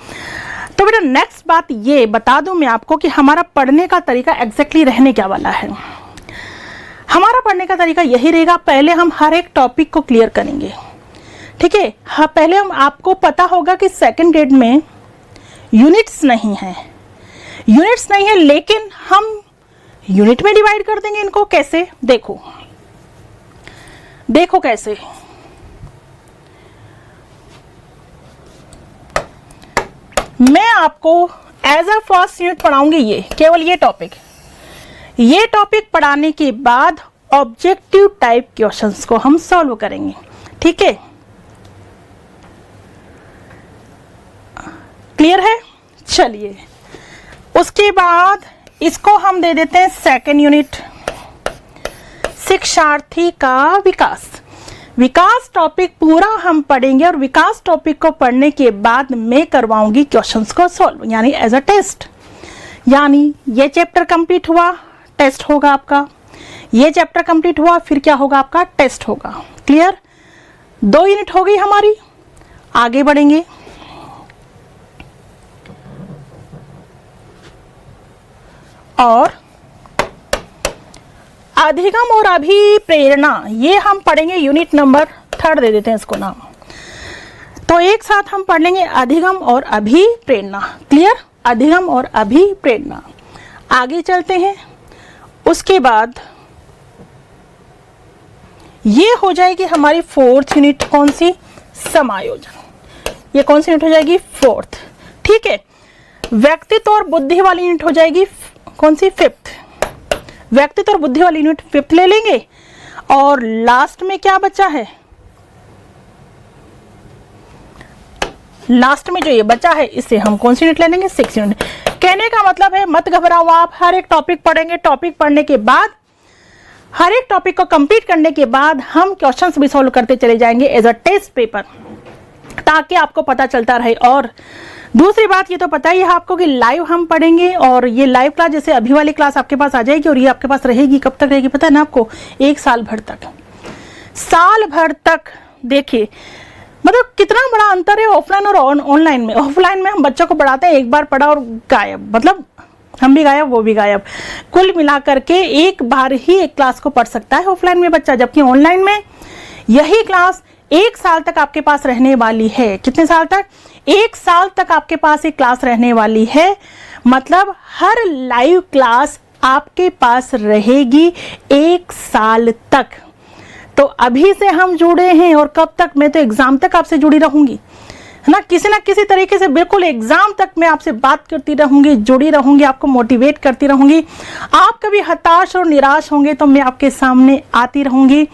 तो बेटा नेक्स्ट बात ये बता दूं मैं आपको कि हमारा पढ़ने का तरीका एग्जैक्टली रहने क्या वाला है। हमारा पढ़ने का तरीका यही रहेगा। पहले हम हर एक टॉपिक को क्लियर करेंगे, ठीक है। हाँ, पहले हम, आपको पता होगा कि सेकंड ग्रेड में यूनिट्स नहीं है, लेकिन हम यूनिट में डिवाइड कर देंगे इनको। कैसे? देखो कैसे। मैं आपको एज अ फर्स्ट यूनिट पढ़ाऊंगी ये, केवल ये टॉपिक पढ़ाने के बाद ऑब्जेक्टिव टाइप क्वेश्चंस को हम सॉल्व करेंगे, ठीक है। क्लियर है? चलिए, उसके बाद इसको हम दे देते हैं सेकंड यूनिट, शिक्षार्थी का विकास टॉपिक पूरा हम पढ़ेंगे। और विकास टॉपिक को पढ़ने के बाद मैं करवाऊंगी क्वेश्चंस को सॉल्व, यानी एज अ टेस्ट। यानी ये चैप्टर कंप्लीट हुआ, टेस्ट होगा आपका। ये चैप्टर कंप्लीट हुआ, फिर क्या होगा आपका? टेस्ट होगा। क्लियर? 2 यूनिट हो गई हमारी। आगे बढ़ेंगे। और अधिगम और अभिप्रेरणा, ये हम पढ़ेंगे यूनिट नंबर 3 दे देते हैं इसको नाम। तो एक साथ हम पढ़ लेंगे अधिगम और अभिप्रेरणा। क्लियर? अधिगम और अभिप्रेरणा। आगे चलते हैं। उसके बाद ये हो जाएगी हमारी 4th यूनिट। कौन सी? समायोजन। ये कौन सी यूनिट हो जाएगी? 4th, ठीक है। व्यक्तित्व और बुद्धि वाली यूनिट हो जाएगी कौन सी? 5th। व्यक्तित्व और बुद्धि वाली यूनिट 5th ले लेंगे। और लास्ट में क्या बचा है? लास्ट में जो ये बचा है, इसे हम कौन सी यूनिट ले लेंगे? 6th unit. कहने का मतलब है मत घबराओ आप, हर एक टॉपिक पढ़ेंगे। टॉपिक पढ़ने के बाद, हर एक टॉपिक को कंप्लीट करने के बाद हम क्वेश्चंस भी सॉल्व करते चले जाएंगे एज अ टेस्ट पेपर, ताकि आपको पता चलता रहे। और दूसरी बात ये तो पता ही है आपको कि लाइव हम पढ़ेंगे। और ये लाइव क्लास, जैसे अभी वाली क्लास आपके पास आ जाएगी, और ये आपके पास रहेगी कब तक रहेगी पता है ना आपको? 1 साल भर तक। साल भर तक। देखिए मतलब कितना बड़ा अंतर है ऑफलाइन और ऑनलाइन में। ऑफलाइन में हम बच्चों को पढ़ाते हैं, एक बार पढ़ा और गायब, मतलब हम भी गायब वो भी गायब। कुल मिलाकर के एक बार ही एक क्लास को पढ़ सकता है ऑफलाइन में बच्चा, जबकि ऑनलाइन में यही क्लास 1 साल तक आपके पास रहने वाली है। कितने साल तक? 1 साल तक आपके पास एक क्लास रहने वाली है। मतलब हर लाइव क्लास आपके पास रहेगी 1 साल तक। तो अभी से हम जुड़े हैं, और कब तक? मैं तो एग्जाम तक आपसे जुड़ी रहूंगी, है ना किसी तरीके से। बिल्कुल एग्जाम तक मैं आपसे बात करती रहूंगी, जुड़ी रहूंगी, आपको मोटिवेट करती रहूंगी। आप कभी हताश और निराश होंगे तो मैं आपके सामने आती रहूंगी।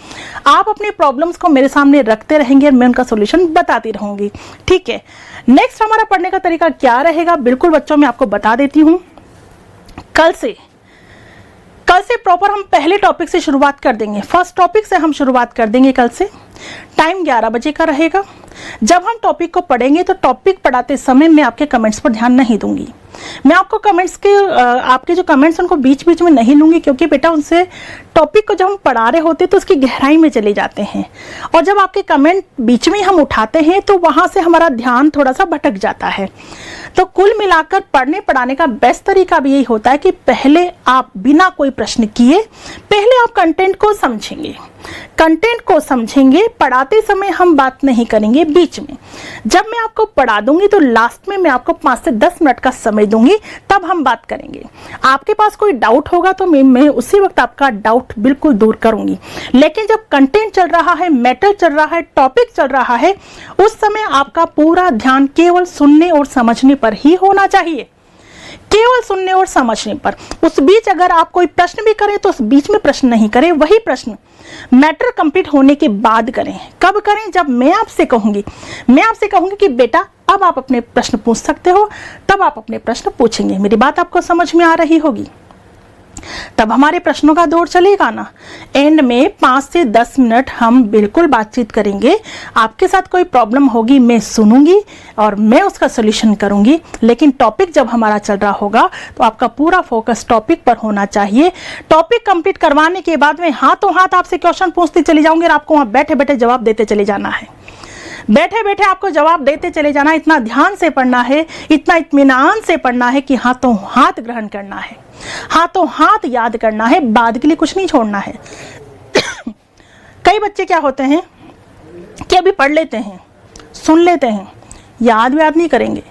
आप अपनी प्रॉब्लम्स को मेरे सामने रखते रहेंगे और मैं उनका सॉल्यूशन बताती रहूंगी, ठीक है। नेक्स्ट हमारा पढ़ने का तरीका क्या रहेगा? बिल्कुल बच्चों, मैं आपको बता देती हूँ। कल से प्रॉपर हम पहले टॉपिक से शुरुआत कर देंगे। फर्स्ट टॉपिक से हम शुरुआत कर देंगे कल से। टाइम 11 बजे का रहेगा। जब हम टॉपिक को पढ़ेंगे तो टॉपिक पढ़ाते समय मैं आपके कमेंट्स पर ध्यान नहीं दूंगी। मैं आपको कमेंट्स के आपके जो कमेंट्स उनको बीच बीच में नहीं लूंगी, क्योंकि बेटा उनसे टॉपिक को जब हम पढ़ा रहे होते तो उसकी गहराई में चले जाते हैं, और जब आपके कमेंट बीच में हम उठाते हैं तो वहां से हमारा ध्यान थोड़ा सा भटक जाता है। तो कुल मिलाकर पढ़ने पढ़ाने का बेस्ट तरीका भी यही होता है कि पहले आप बिना कोई प्रश्न किए पहले आप कंटेंट को समझेंगे, कंटेंट को समझेंगे। पढ़ाते समय हम बात नहीं करेंगे बीच में। जब मैं आपको पढ़ा दूंगी तो लास्ट में मैं आपको 5 से 10 मिनट का समय दूंगी, तब हम बात करेंगे। आपके पास कोई डाउट होगा तो मैं उसी वक्त आपका डाउट बिल्कुल दूर करूंगी। लेकिन जब कंटेंट चल रहा है, मैटर चल रहा है, टॉपिक चल रहा है, उस समय आपका पूरा ध्यान केवल सुनने और समझने पर ही होना चाहिए, केवल सुनने और समझने पर। उस बीच अगर आप कोई प्रश्न भी करें तो उस बीच में प्रश्न नहीं करें, वही प्रश्न मैटर कंप्लीट होने के बाद करें। कब करें? जब मैं आपसे कहूंगी कि बेटा अब आप अपने प्रश्न पूछ सकते हो, तब आप अपने प्रश्न पूछेंगे। मेरी बात आपको समझ में आ रही होगी? तब हमारे प्रश्नों का दौर चलेगा ना। एंड में 5 से 10 मिनट हम बिल्कुल बातचीत करेंगे। आपके साथ कोई प्रॉब्लम होगी मैं सुनूंगी और मैं उसका सोल्यूशन करूंगी, लेकिन टॉपिक जब हमारा चल रहा होगा तो आपका पूरा फोकस टॉपिक पर होना चाहिए। टॉपिक कंप्लीट करवाने के बाद में हाथों हाथ आपसे क्वेश्चन पूछती चली जाऊंगी और आपको वहां बैठे बैठे जवाब देते चले जाना है, बैठे बैठे आपको जवाब देते चले जाना है। इतना ध्यान से पढ़ना है, इतना इत्मीनान से पढ़ना है कि हाथों हाथ ग्रहण करना है, हाथों हाथ याद करना है, बाद के लिए कुछ नहीं छोड़ना है। कई बच्चे क्या होते हैं कि अभी पढ़ लेते हैं, सुन लेते हैं, याद नहीं करेंगे।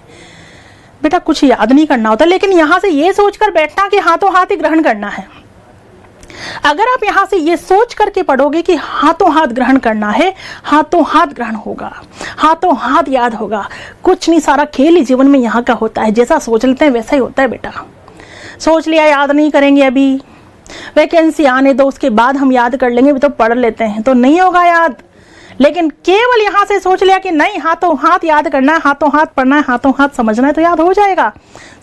बेटा कुछ याद नहीं करना होता, लेकिन यहां से ये सोचकर बैठना कि हाथों हाथ ही ग्रहण करना है। अगर आप यहां से ये सोच करके पढ़ोगे कि हाथों हाथ ग्रहण करना है, हाथों हाथ ग्रहण होगा, हाथों हाथ याद होगा, कुछ नहीं, सारा खेल ही जीवन में यहाँ का होता है। जैसा सोच लेते हैं वैसा ही होता है बेटा। सोच लिया याद नहीं करेंगे, अभी वैकेंसी आने दो, उसके बाद हम याद कर लेंगे, अभी तो पढ़ लेते हैं तो नहीं होगा याद। लेकिन केवल यहां से सोच लिया कि नहीं, हाथों हाथ याद करना है, हाथों हाथ पढ़ना है, हाथों हाथ समझना है, तो याद हो जाएगा।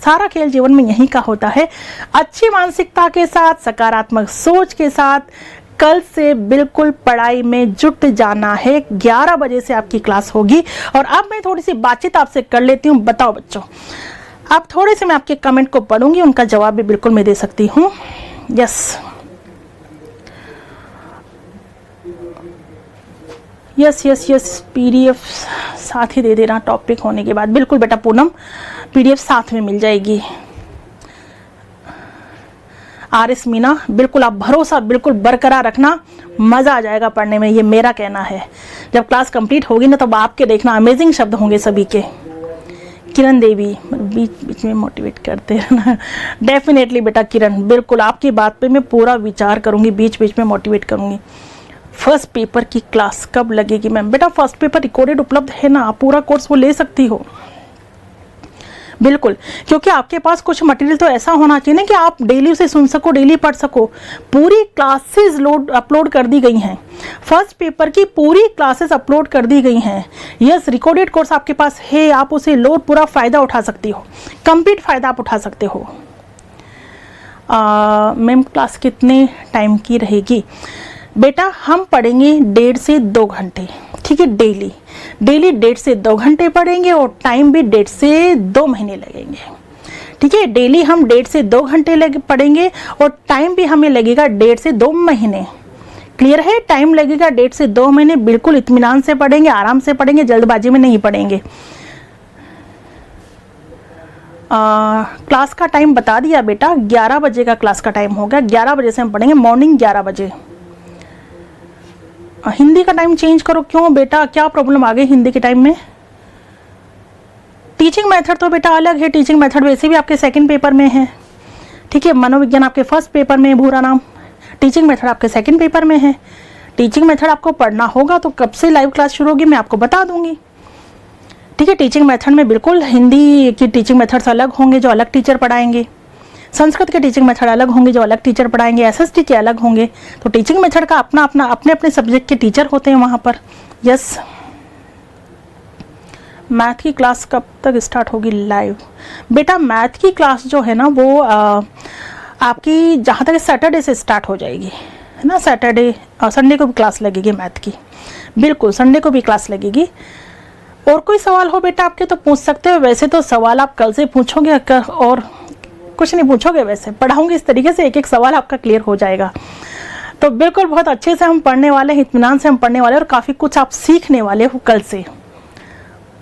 सारा खेल जीवन में यही का होता है। अच्छी मानसिकता के साथ, सकारात्मक सोच के साथ कल से बिल्कुल पढ़ाई में जुट जाना है। 11 बजे से आपकी क्लास होगी। और अब मैं थोड़ी सी बातचीत आपसे कर लेती हूँ। बताओ बच्चों, अब थोड़े से मैं आपके कमेंट को पढ़ूंगी, उनका जवाब भी बिल्कुल मैं दे सकती हूँ। Yes yes yes yes, PDF साथ ही दे देना टॉपिक होने के बाद। बिल्कुल बेटा पूनम, पीडीएफ साथ में मिल जाएगी। आरएस मीना, बिल्कुल आप भरोसा बिल्कुल बरकरार रखना, मजा आ जाएगा पढ़ने में, ये मेरा कहना है। जब क्लास कंप्लीट होगी ना, तब आपके देखना अमेजिंग शब्द होंगे सभी के। किरण देवी, बीच बीच में मोटिवेट करते रहना। डेफिनेटली बेटा किरण, बिल्कुल आपकी बात पे मैं पूरा विचार करूंगी, बीच बीच में मोटिवेट करूंगी। फर्स्ट पेपर की क्लास कब लगेगी मैम? बेटा फर्स्ट पेपर रिकॉर्डेड उपलब्ध है ना, आप पूरा कोर्स वो ले सकती हो। बिल्कुल, क्योंकि आपके पास कुछ मटेरियल तो ऐसा होना चाहिए ना कि आप डेली उसे सुन सको, डेली पढ़ सको। पूरी क्लासेस अपलोड कर दी गई हैं, फर्स्ट पेपर की पूरी क्लासेस अपलोड कर दी गई हैं। यस, रिकॉर्डेड कोर्स आपके पास है, आप उसे लोड पूरा फायदा उठा सकती हो, कंप्लीट फायदा आप उठा सकते हो। मैम क्लास कितने टाइम की रहेगी? बेटा हम पढ़ेंगे 1.5 से 2 घंटे, ठीक है, डेली 1.5 से 2 घंटे पढ़ेंगे और टाइम भी 1.5 से 2 महीने लगेंगे, ठीक है। डेली हम 1.5 से 2 घंटे पढ़ेंगे और टाइम भी हमें लगेगा 1.5 से 2 महीने। क्लियर है? टाइम लगेगा 1.5 से 2 महीने। बिल्कुल इत्मीनान से पढ़ेंगे, आराम से पढ़ेंगे, जल्दबाजी में नहीं पढ़ेंगे। क्लास का टाइम बता दिया बेटा, 11 बजे का क्लास का टाइम होगा। 11 बजे से हम पढ़ेंगे, मॉर्निंग 11 बजे। हिंदी का टाइम चेंज करो, क्यों बेटा, क्या प्रॉब्लम आ गई हिंदी के टाइम में? टीचिंग मेथड तो बेटा अलग है, टीचिंग मेथड वैसे भी आपके सेकंड पेपर में है, ठीक है। मनोविज्ञान आपके फर्स्ट पेपर में है, भूरा नाम। टीचिंग मेथड आपके सेकंड पेपर में है। टीचिंग मेथड आपको पढ़ना होगा तो कब से लाइव क्लास शुरू होगी मैं आपको बता दूंगी, ठीक है। टीचिंग मेथड में बिल्कुल हिंदी की टीचिंग मेथड्स अलग होंगे जो अलग टीचर पढ़ाएंगे, संस्कृत के टीचिंग मेथड अलग होंगे जो अलग टीचर पढ़ाएंगे, एसएसटी के अलग होंगे। तो टीचिंग मेथड का अपना अपना अपने अपने सब्जेक्ट के टीचर होते हैं वहाँ पर। यस, मैथ की क्लास कब तक स्टार्ट होगी लाइव? बेटा मैथ की क्लास जो है ना वो आपकी जहाँ तक सैटरडे से स्टार्ट हो जाएगी, है ना, सैटरडे और संडे को भी क्लास लगेगी मैथ की, बिल्कुल संडे को भी क्लास लगेगी। और कोई सवाल हो बेटा आपके तो पूछ सकते हो। वैसे तो सवाल आप कल से पूछोगे और कुछ नहीं पूछोगे, वैसे पढ़ाऊंगी इस तरीके से एक एक सवाल आपका क्लियर हो जाएगा। तो बिल्कुल बहुत अच्छे से हम पढ़ने वाले हैं, इत्मीनान से हम पढ़ने वाले हैं और काफ़ी कुछ आप सीखने वाले हो कल से।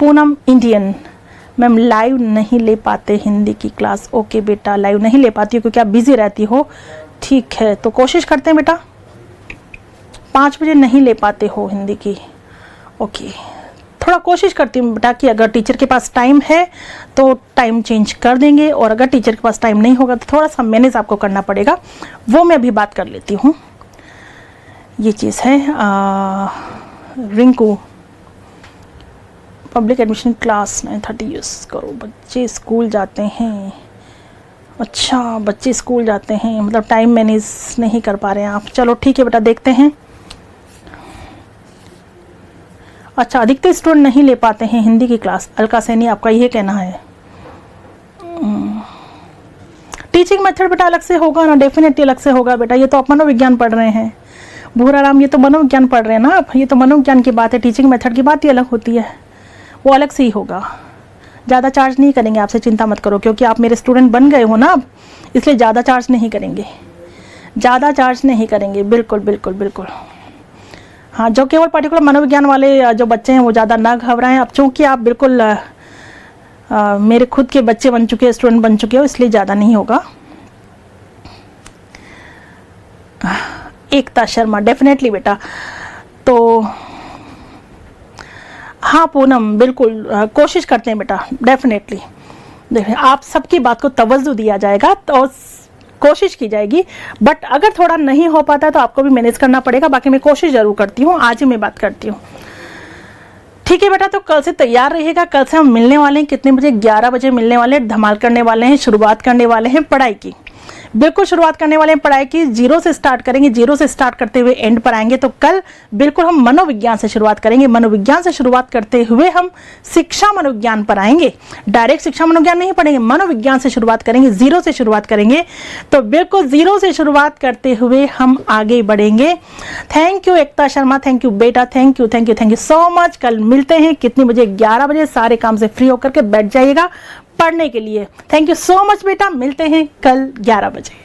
पूनम इंडियन, मैम लाइव नहीं ले पाते हिंदी की क्लास। ओके बेटा, लाइव नहीं ले पाती हो क्योंकि आप बिजी रहती हो, ठीक है, तो कोशिश करते हैं बेटा। 5 बजे नहीं ले पाते हो हिंदी की, ओके, थोड़ा कोशिश करती हूँ बेटा कि अगर टीचर के पास टाइम है तो टाइम चेंज कर देंगे, और अगर टीचर के पास टाइम नहीं होगा तो थोड़ा सा मैनेज आपको करना पड़ेगा, वो मैं अभी बात कर लेती हूँ। ये चीज़ है Rinku, public admission class 9:30 use करो, बच्चे स्कूल जाते हैं। अच्छा, बच्चे स्कूल जाते हैं, मतलब टाइम मैनेज नहीं कर पा रहे हैं आप। चलो ठीक है बेटा, देखते हैं। अच्छा, अधिकतर स्टूडेंट नहीं ले पाते हैं हिंदी की क्लास, अलका सैनी आपका ये कहना है। टीचिंग मेथड बेटा अलग से होगा ना, डेफिनेटली अलग से होगा बेटा, ये तो आप मनोविज्ञान पढ़ रहे हैं। भूराराम, ये तो मनोविज्ञान पढ़ रहे हैं ना आप, ये तो मनोविज्ञान की बात है, टीचिंग मेथड की बात ही अलग होती है, वो अलग से ही होगा। ज़्यादा चार्ज नहीं करेंगे आपसे, चिंता मत करो, क्योंकि आप मेरे स्टूडेंट बन गए हो ना अब, इसलिए ज़्यादा चार्ज नहीं करेंगे, ज़्यादा चार्ज नहीं करेंगे, बिल्कुल बिल्कुल बिल्कुल। हाँ, जो केवल पर्टिकुलर मनोविज्ञान वाले जो बच्चे हैं वो ज़्यादा ना घबराएं। अब चूँकि आप बिल्कुल मेरे खुद के बच्चे बन चुके हैं, स्टूडेंट बन चुके हो, इसलिए ज़्यादा नहीं होगा। एकता शर्मा, डेफिनेटली बेटा, तो हाँ पूनम, बिल्कुल कोशिश करते हैं बेटा, डेफिनेटली। देखिए, आप सबकी बात को तवज्जो दिया जाएगा तो कोशिश की जाएगी, बट अगर थोड़ा नहीं हो पाता तो आपको भी मैनेज करना पड़ेगा। बाकी मैं कोशिश जरूर करती हूँ, आज ही मैं बात करती हूँ, ठीक है बेटा। तो कल से तैयार रहिएगा, कल से हम मिलने वाले हैं कितने बजे? 11 बजे मिलने वाले हैं, धमाल करने वाले हैं, शुरुआत करने वाले हैं पढ़ाई की, बिल्कुल शुरुआत करने वाले हैं पढ़ाई की। 0 से स्टार्ट करेंगे, 0 से स्टार्ट करते हुए एंड पर आएंगे। तो कल बिल्कुल हम मनोविज्ञान से शुरुआत करेंगे, मनोविज्ञान से शुरुआत करते हुए हम शिक्षा मनोविज्ञान पर आएंगे। डायरेक्ट शिक्षा मनोविज्ञान नहीं पढ़ेंगे, मनोविज्ञान से शुरुआत करेंगे, 0 से शुरुआत करेंगे। तो बिल्कुल 0 से शुरुआत करते हुए हम आगे बढ़ेंगे। Thank you Ekta Sharma, thank you बेटा, thank you thank you thank you so much. कल मिलते हैं कितने बजे? 11 बजे। सारे काम से फ्री होकर के बैठ जाइएगा पढ़ने के लिए। थैंक यू सो मच बेटा, मिलते हैं कल 11 बजे।